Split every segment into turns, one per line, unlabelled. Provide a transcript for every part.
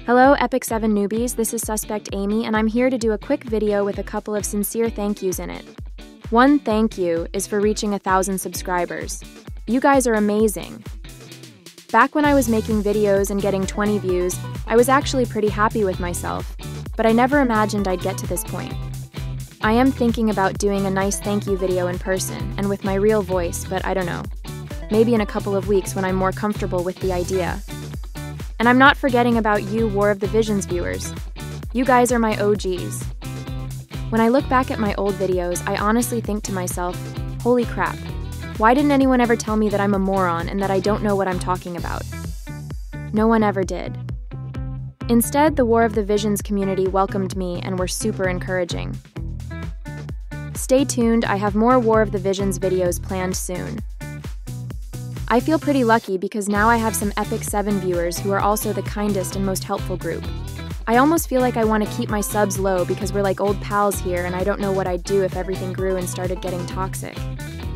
Hello, Epic 7 newbies, this is Suspect Amy, and I'm here to do a quick video with a couple of sincere thank yous in it. One thank you is for reaching 1,000 subscribers. You guys are amazing. Back when I was making videos and getting 20 views, I was actually pretty happy with myself, but I never imagined I'd get to this point. I am thinking about doing a nice thank you video in person and with my real voice, but I don't know. Maybe in a couple of weeks when I'm more comfortable with the idea. And I'm not forgetting about you War of the Visions viewers. You guys are my OGs. When I look back at my old videos, I honestly think to myself, holy crap, why didn't anyone ever tell me that I'm a moron and that I don't know what I'm talking about? No one ever did. Instead, the War of the Visions community welcomed me and were super encouraging. Stay tuned, I have more War of the Visions videos planned soon. I feel pretty lucky because now I have some Epic 7 viewers who are also the kindest and most helpful group. I almost feel like I want to keep my subs low because we're like old pals here and I don't know what I'd do if everything grew and started getting toxic.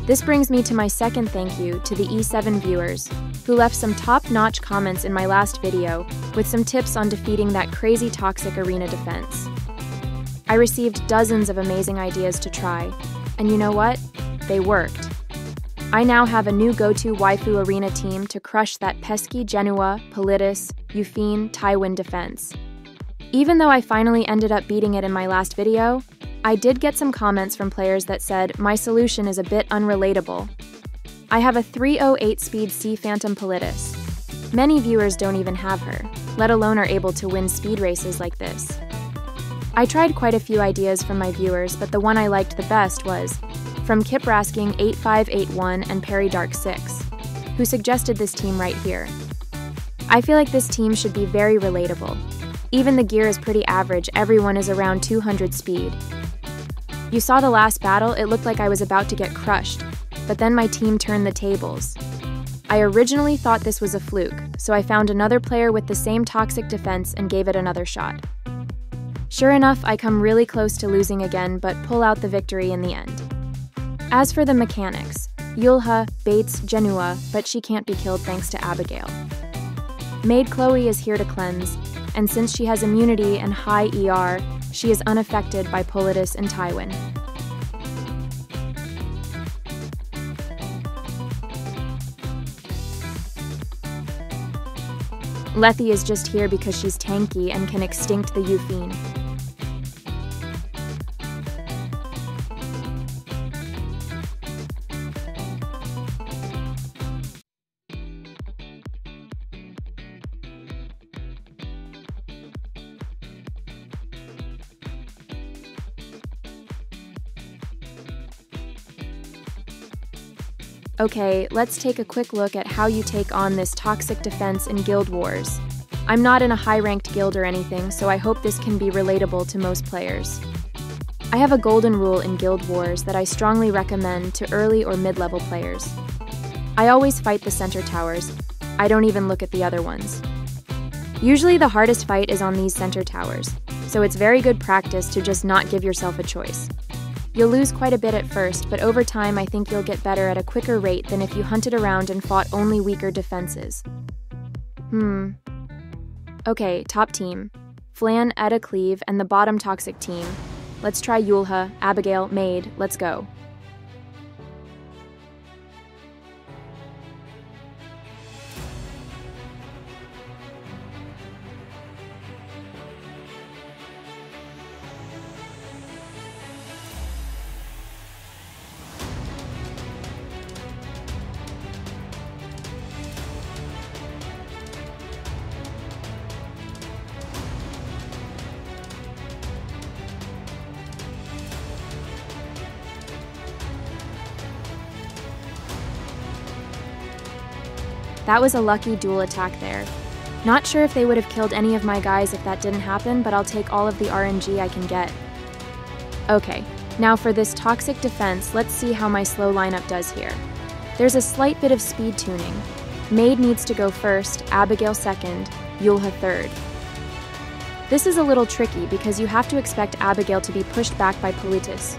This brings me to my second thank you to the E7 viewers, who left some top-notch comments in my last video with some tips on defeating that crazy toxic arena defense. I received dozens of amazing ideas to try, and you know what? They worked. I now have a new go-to waifu arena team to crush that pesky Genua, Politis, Yufine, Tywin defense. Even though I finally ended up beating it in my last video, I did get some comments from players that said my solution is a bit unrelatable. I have a 308 speed Sea Phantom Politis. Many viewers don't even have her, let alone are able to win speed races like this. I tried quite a few ideas from my viewers, but the one I liked the best was from KipRasking8581 and PerryDark6, who suggested this team right here. I feel like this team should be very relatable. Even the gear is pretty average, everyone is around 200 speed. You saw the last battle, it looked like I was about to get crushed, but then my team turned the tables. I originally thought this was a fluke, so I found another player with the same toxic defense and gave it another shot. Sure enough, I come really close to losing again, but pull out the victory in the end. As for the mechanics, Yulha baits Genua, but she can't be killed thanks to Abigail. Maid Chloe is here to cleanse, and since she has immunity and high ER, she is unaffected by Politis and Tywin. Lethe is just here because she's tanky and can extinct the Yufine. Okay, let's take a quick look at how you take on this toxic defense in Guild Wars. I'm not in a high-ranked guild or anything, so I hope this can be relatable to most players. I have a golden rule in Guild Wars that I strongly recommend to early or mid-level players. I always fight the center towers. I don't even look at the other ones. Usually the hardest fight is on these center towers, so it's very good practice to just not give yourself a choice. You'll lose quite a bit at first, but over time I think you'll get better at a quicker rate than if you hunted around and fought only weaker defenses. Okay, top team. Flan, Etta, Cleve, and the bottom toxic team. Let's try Yulha, Abigail, Maid, let's go. That was a lucky dual attack there. Not sure if they would have killed any of my guys if that didn't happen, but I'll take all of the RNG I can get. Okay, now for this toxic defense, let's see how my slow lineup does here. There's a slight bit of speed tuning. Maid needs to go first, Abigail second, Yulha third. This is a little tricky because you have to expect Abigail to be pushed back by Politis.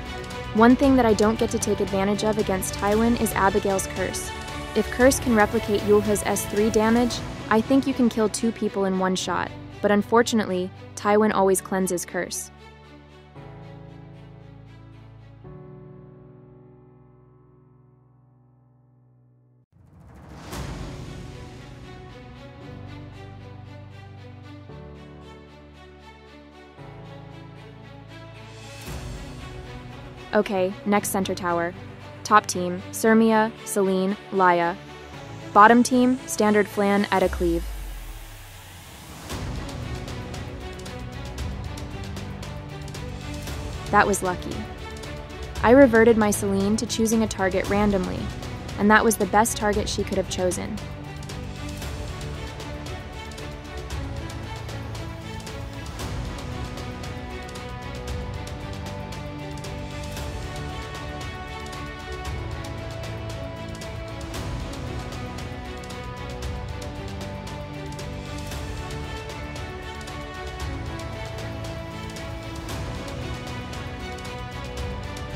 One thing that I don't get to take advantage of against Tywin is Abigail's curse. If Curse can replicate Yulha's S3 damage, I think you can kill 2 people in one shot. but unfortunately, Tywin always cleanses curse. Okay, next center tower. Top team, Sirmia, Selene, Laya. Bottom team, standard Flan, Edda Cleave. That was lucky. I reverted my Selene to choosing a target randomly, and that was the best target she could have chosen.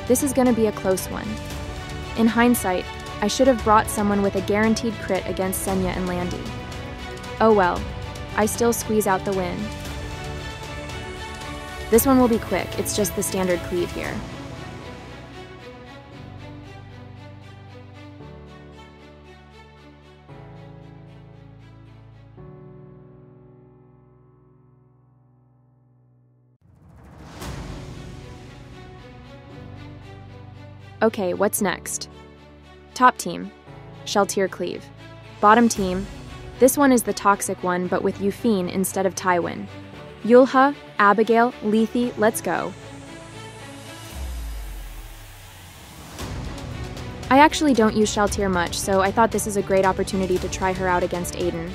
This is going to be a close one. In hindsight, I should have brought someone with a guaranteed crit against Senya and Landy. Oh well, I still squeeze out the win. This one will be quick, it's just the standard cleave here. Okay, what's next? Top team, Sheltir Cleave. Bottom team, this one is the toxic one, but with Yufine instead of Tywin. Yulha, Abigail, Lethe, let's go. I actually don't use Sheltir much, so I thought this is a great opportunity to try her out against Aiden.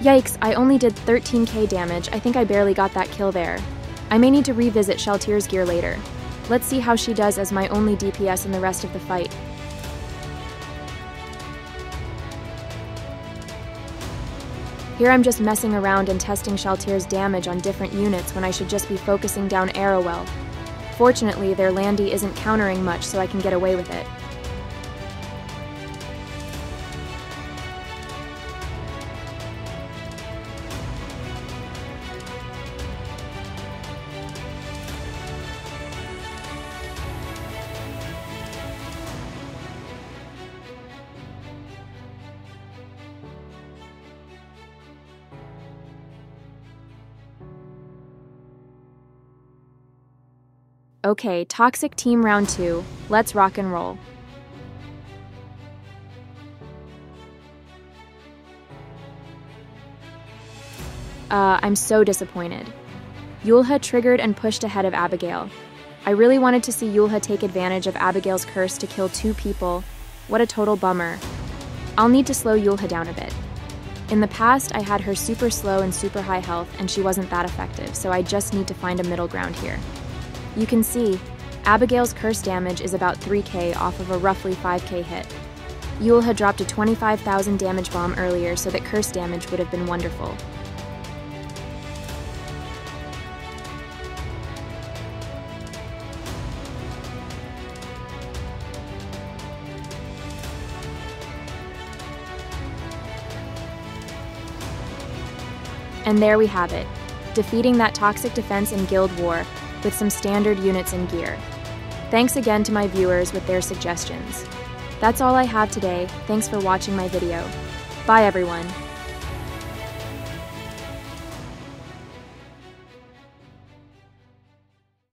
Yikes, I only did 13k damage. I think I barely got that kill there. I may need to revisit Sheltir's gear later. Let's see how she does as my only DPS in the rest of the fight. Here I'm just messing around and testing Sheltir's damage on different units when I should just be focusing down Arrowell. Fortunately, their Landy isn't countering much, so I can get away with it. Okay, Toxic Team Round 2. Let's rock and roll. I'm so disappointed. Yulha triggered and pushed ahead of Abigail. I really wanted to see Yulha take advantage of Abigail's curse to kill 2 people. What a total bummer. I'll need to slow Yulha down a bit. In the past, I had her super slow and super high health, and she wasn't that effective, so I just need to find a middle ground here. You can see, Abigail's curse damage is about 3k off of a roughly 5k hit. Yule had dropped a 25,000 damage bomb earlier, so that curse damage would have been wonderful. And there we have it, defeating that toxic defense in Guild War with some standard units and gear. Thanks again to my viewers with their suggestions. That's all I have today. Thanks for watching my video. Bye everyone.